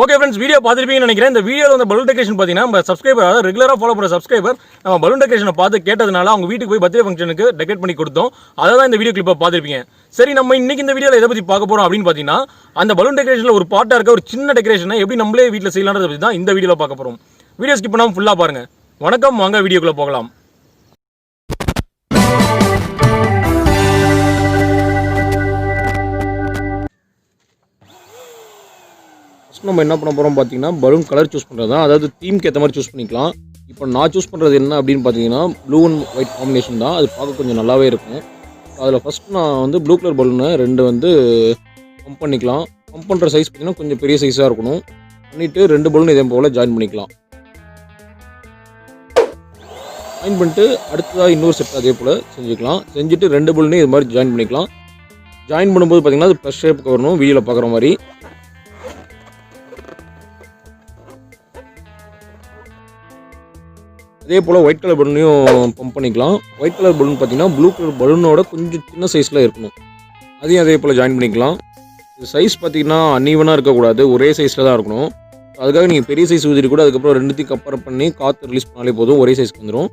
Okay friends, video பார்த்துருப்பீங்கன்னு நினைக்கிறேன். இந்த வீடியோவில் வந்து பலூன் டெக்கரேஷன் பார்த்தீங்கன்னா நம்ம சப்ஸ்கிரைபர், அதாவது ரெகுலராக ஃபாலோ பண்ணுற சப்ஸ்கிரைபர் நம்ம பலூன் டெக்கரேஷனை பார்த்து கேட்டதுனால அவங்க வீட்டுக்கு போய் பர்த்டே ஃபங்க்ஷனுக்கு டெக்கரேட் பண்ணி கொடுத்தோம். அதை தான் இந்த வீடியோ கிளிப்பை பார்த்துருப்பீங்க. சரி, நம்ம இன்னைக்கு இந்த வீடியோவில் எதை பற்றி பார்க்க போகிறோம் அப்படின்னு பார்த்தீங்கன்னா, அந்த பலூன் டெக்கரேஷனில் ஒரு பார்ட்டாக இருக்க ஒரு சின்ன டெக்கரேஷனை எப்படி நம்மளே வீட்டில் செய்யலான்றதை பற்றி தான் இந்த வீடியோவில் பார்க்க போகிறோம். வீடியோ ஸ்கிப் பண்ணாமல் ஃபுல்லாக பாருங்கள். வணக்கம், வாங்க வீடியோக்குள்ளே போகலாம். நம்ம என்ன பண்ண போகிறோம் பார்த்தீங்கன்னா, பலூன் கலர் சூஸ் பண்ணுறது தான். அதாவது தீம்க்கு ஏற்ற மாதிரி சூஸ் பண்ணிக்கலாம். இப்போ நான் சூஸ் பண்ணுறது என்ன அப்படின்னு பார்த்தீங்கன்னா, ப்ளூ அண்ட் ஒயிட் காம்பினேஷன் தான். அது பார்க்க கொஞ்சம் நல்லாவே இருக்கும். அதில் ஃபஸ்ட் நான் வந்து ப்ளூ கலர் பலூனை 2 வந்து பம்ப் பண்ணிக்கலாம். பம்ப் பண்ணுற சைஸ் பார்த்தீங்கன்னா கொஞ்சம் பெரிய சைஸாக இருக்கணும். பண்ணிவிட்டு 2 பலூன் இதே போல் ஜாயின் பண்ணிக்கலாம். ஜாயின் பண்ணிட்டு அடுத்ததாக இன்னொரு செட் அதே போல் செஞ்சுக்கலாம். செஞ்சுட்டு 2 பலூனே இது மாதிரி ஜாயின் பண்ணிக்கலாம். ஜாயின் பண்ணும்போது பார்த்தீங்கன்னா அது ப்ளஸ் ஷேப்புக்கு வரணும், வீடியோவில் பார்க்குற மாதிரி. அதே போல் ஒயிட் கலர் பலூனையும் பம்ப் பண்ணிக்கலாம். ஒயிட் கலர் பலூன் பார்த்தீங்கன்னா ப்ளூ கலர் பலூனோட கொஞ்சம் சின்ன சைஸில் இருக்கணும். அதையும் அதே போல் ஜாயின் பண்ணிக்கலாம். இது சைஸ் பார்த்தீங்கன்னா அன்ஈவனாக இருக்கக்கூடாது, ஒரே சைஸில் தான் இருக்கணும். அதுக்காக நீங்கள் பெரிய சைஸ் ஊதிட்டு கூட அதுக்கப்புறம் 2த்தையும் கம்பேர் பண்ணி காற்று ரிலீஸ் பண்ணாலே போதும், ஒரே சைஸ்க்கு வந்துடும்.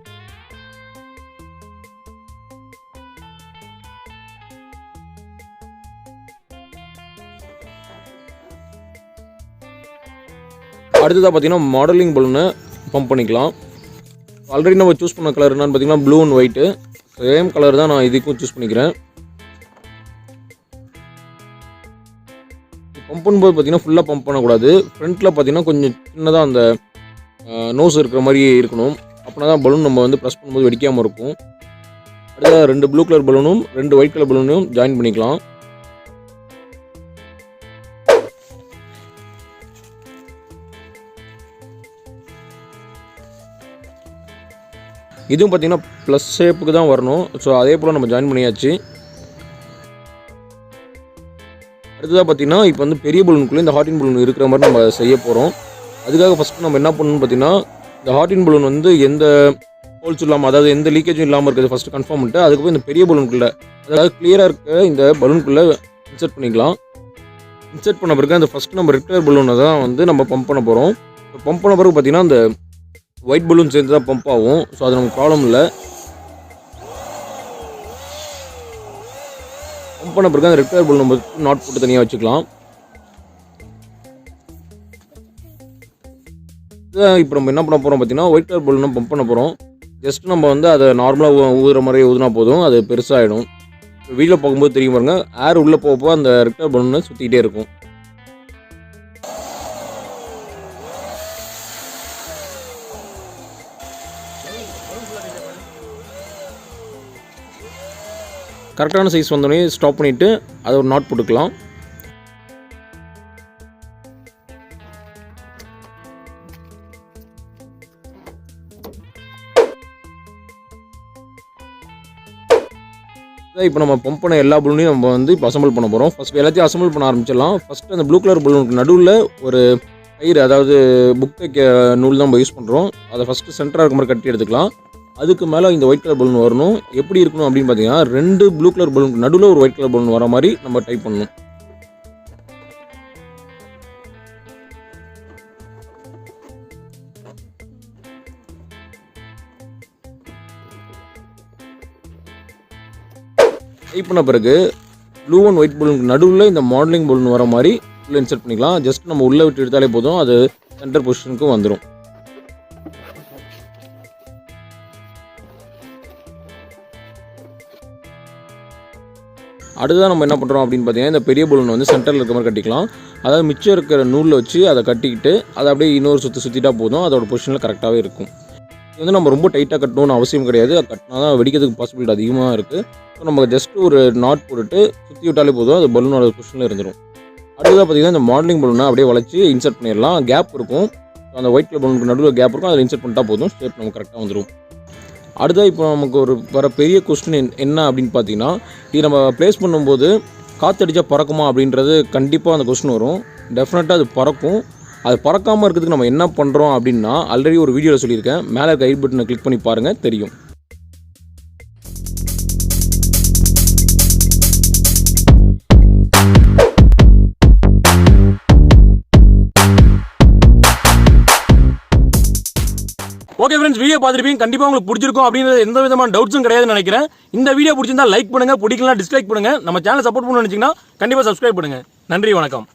அடுத்ததாக பார்த்தீங்கன்னா மாடலிங் பலூனை பம்ப் பண்ணிக்கலாம். ஆல்ரெடி நம்ம சூஸ் பண்ண கலர் என்னன்னு பார்த்தீங்கன்னா blue and white. Same colour தான் நான் இதுக்கும் சூஸ் பண்ணிக்கிறேன். பம்ப் பண்ணும்போது பார்த்தீங்கன்னா ஃபுல்லாக பம்ப் பண்ணக்கூடாது. ஃப்ரண்ட்டில் பார்த்தீங்கன்னா கொஞ்சம் சின்னதாக அந்த நோஸ் இருக்கிற மாதிரி இருக்கணும். அப்படின்னா தான் பலூன் நம்ம வந்து ப்ரெஸ் பண்ணும்போது வெடிக்காமல் இருக்கும். அடுத்த 2 ப்ளூ கலர் பலூனும் 2 ஒயிட் கலர் பலூனும் ஜாயின் பண்ணிக்கலாம். இதுவும் பார்த்தீங்கன்னா ப்ளஸ் ஷேப்புக்கு தான் வரணும். ஸோ அதே போல் நம்ம ஜாயின் பண்ணியாச்சு. அடுத்ததாக பார்த்தீங்கன்னா இப்போ வந்து பெரிய பலூனுக்குள்ளே இந்த ஹார்டின் பலூன் இருக்கிற மாதிரி நம்ம செய்ய போகிறோம். அதுக்காக ஃபஸ்ட்டு நம்ம என்ன பண்ணணும்னு பார்த்தீங்கன்னா, இந்த ஹார்டின் பலூன் வந்து எந்த ஹோல்ஸ் இல்லாமல், அதாவது எந்த லீக்கேஜும் இல்லாமல் இருக்கிறது ஃபஸ்ட்டு கன்ஃபார்ம் பண்ணிட்டு அதுக்கப்புறம் இந்த பெரிய பலூனுக்குள்ளே, அதாவது கிளியராக இருக்க இந்த பலூனுக்குள்ளே இன்சர்ட் பண்ணிக்கலாம். இன்சர்ட் பண்ண பிறகு அந்த ஃபஸ்ட்டு நம்ம ரெட் கலர் பலூனை தான் வந்து நம்ம பம்ப் பண்ண போகிறோம். பம்ப் பண்ண பிறகு பார்த்தீங்கன்னா அந்த ஒயிட் பலூன் சேர்ந்து தான் பம்ப் ஆகும். ஸோ அது நமக்கு ப்ராப்ளம் இல்லை. பம்ப் பண்ண பிறகு அந்த ரெட் கலர் பலூன் நம்ம நாட் போட்டு தனியாக வச்சுக்கலாம். இப்போ நம்ம என்ன பண்ண போகிறோம் பார்த்தீங்கன்னா, ஒயிட் கலர் பலூனை பம்ப் பண்ண போகிறோம். ஜஸ்ட் நம்ம வந்து அதை நார்மலாக ஊதுற மாதிரி ஊதுனா போதும், அது பெருசாகிடும். வீடியோ பார்க்கும்போது தெரியும் பாருங்க, ஏர் உள்ளே போகப்போ அந்த ரெட் கலர் பலூனை சுற்றிக்கிட்டே இருக்கும். கரெக்டான சைஸ் வந்தோடனே ஸ்டாப் பண்ணிவிட்டு அதை ஒரு நாட் போட்டுக்கலாம். இப்போ நம்ம பம்ப் பண்ண எல்லா பலூனையும் நம்ம வந்து இப்போ அசம்பிள் பண்ண போகிறோம். ஃபஸ்ட் எல்லாத்தையும் அசம்பிள் பண்ண ஆரம்பிச்சிடலாம். ஃபஸ்ட்டு அந்த ப்ளூ கலர் பலூனுக்கு நடுவில் ஒரு கயிறு, அதாவது புக் தைக்க நூல் தான் நம்ம யூஸ் பண்ணுறோம். அதை ஃபஸ்ட்டு சென்டராக இருக்க மாதிரி கட்டி எடுத்துக்கலாம். அதுக்கு மேலே இந்த ஒயிட் கலர் பலூன் வரணும். எப்படி இருக்கணும் அப்படின்னு பார்த்தீங்கன்னா, 2 ப்ளூ கலர் பலூனுக்கு நடுவில் ஒரு ஒயிட் கலர் பலூன் வர மாதிரி நம்ம டைப் பண்ணணும். டைப் பண்ண பிறகு ப்ளூ அண்ட் ஒயிட் பலூனுக்கு நடுவில் இந்த மாடலிங் பலூன் வர மாதிரி உள்ளே இன்சர்ட் பண்ணிக்கலாம். ஜஸ்ட் நம்ம உள்ளே விட்டு எடுத்தாலே போதும், அது சென்டர் பொசிஷனுக்கும் வந்துடும். அடுத்ததான் நம்ம என்ன பண்ணுறோம் அப்படின்னு பார்த்தீங்கன்னா, இந்த பெரிய பலூன் வந்து சென்டரில் இருக்க மாதிரி கட்டிக்கலாம். அதாவது மிச்சம் இருக்கிற நூலில் வச்சு அதை கட்டிக்கிட்டு அதை அப்படியே இன்னொரு சுற்றிட்டா போதும், அதோட பொசிஷனில் கரெக்டாகவே இருக்கும். இது வந்து நம்ம ரொம்ப டைட்டாக கட்டணும்னு அவசியம் கிடையாது. அது கட்டினா தான் வெடிக்கிறதுக்கு பாசிபிலிட்டி அதிகமாக இருக்குது. ஸோ நம்ம ஜஸ்ட் ஒரு நாட் போட்டுட்டு சுற்றி விட்டாலே போதும், அது பலூனோட பொசிஷனில் இருந்துடும். அடுத்ததாக பார்த்தீங்கன்னா, இந்த மாடலிங் பலூனை அப்படியே வளைச்சி இன்சர்ட் பண்ணிடலாம். கேப் இருக்கும், அந்த ஒயிட் கலர் பலூனுக்கு நடுவில் கேப் இருக்கும், அதில் இன்சர்ட் பண்ணிட்டா போதும், ஷேப் நமக்கு கரெக்டாக வந்துடும். அடுத்தது இப்போ நமக்கு ஒரு வர பெரிய கொஸ்டின் என்ன அப்படின்னு பார்த்தீங்கன்னா, இது நம்ம ப்ளேஸ் பண்ணும்போது காற்றடிச்சா பறக்குமா அப்படின்றது கண்டிப்பாக அந்த கொஸ்டின் வரும். டெஃபினட்டாக அது பறக்கும். அது பறக்காமல் இருக்கிறதுக்கு நம்ம என்ன பண்ணுறோம் அப்படின்னா, ஆல்ரெடி ஒரு வீடியோவில் சொல்லியிருக்கேன். மேலே இருக்க ஐ பட்டனை கிளிக் பண்ணி பாருங்கள், தெரியும். ஓகே ஃப்ரெண்ட்ஸ், வீடியோ பார்த்துருப்பீங்க. கண்டிப்பாக உங்களுக்கு பிடிச்சிருக்கும் அப்படின்றது எந்த விதமான டவுட்ஸும் கிடையாதுன்னு நினைக்கிறேன். இந்த வீடியோ பிடிச்சிருந்தா லைக் பண்ணுங்கள், பிடிக்கலாம் டிஸ்லைக் பண்ணுங்கள். நம்ம சேனல் சப்போர்ட் பண்ணணும்னு நினச்சிங்கன்னா கண்டிப்பாக சப்ஸ்கிரைப் பண்ணுங்கள். நன்றி, வணக்கம்.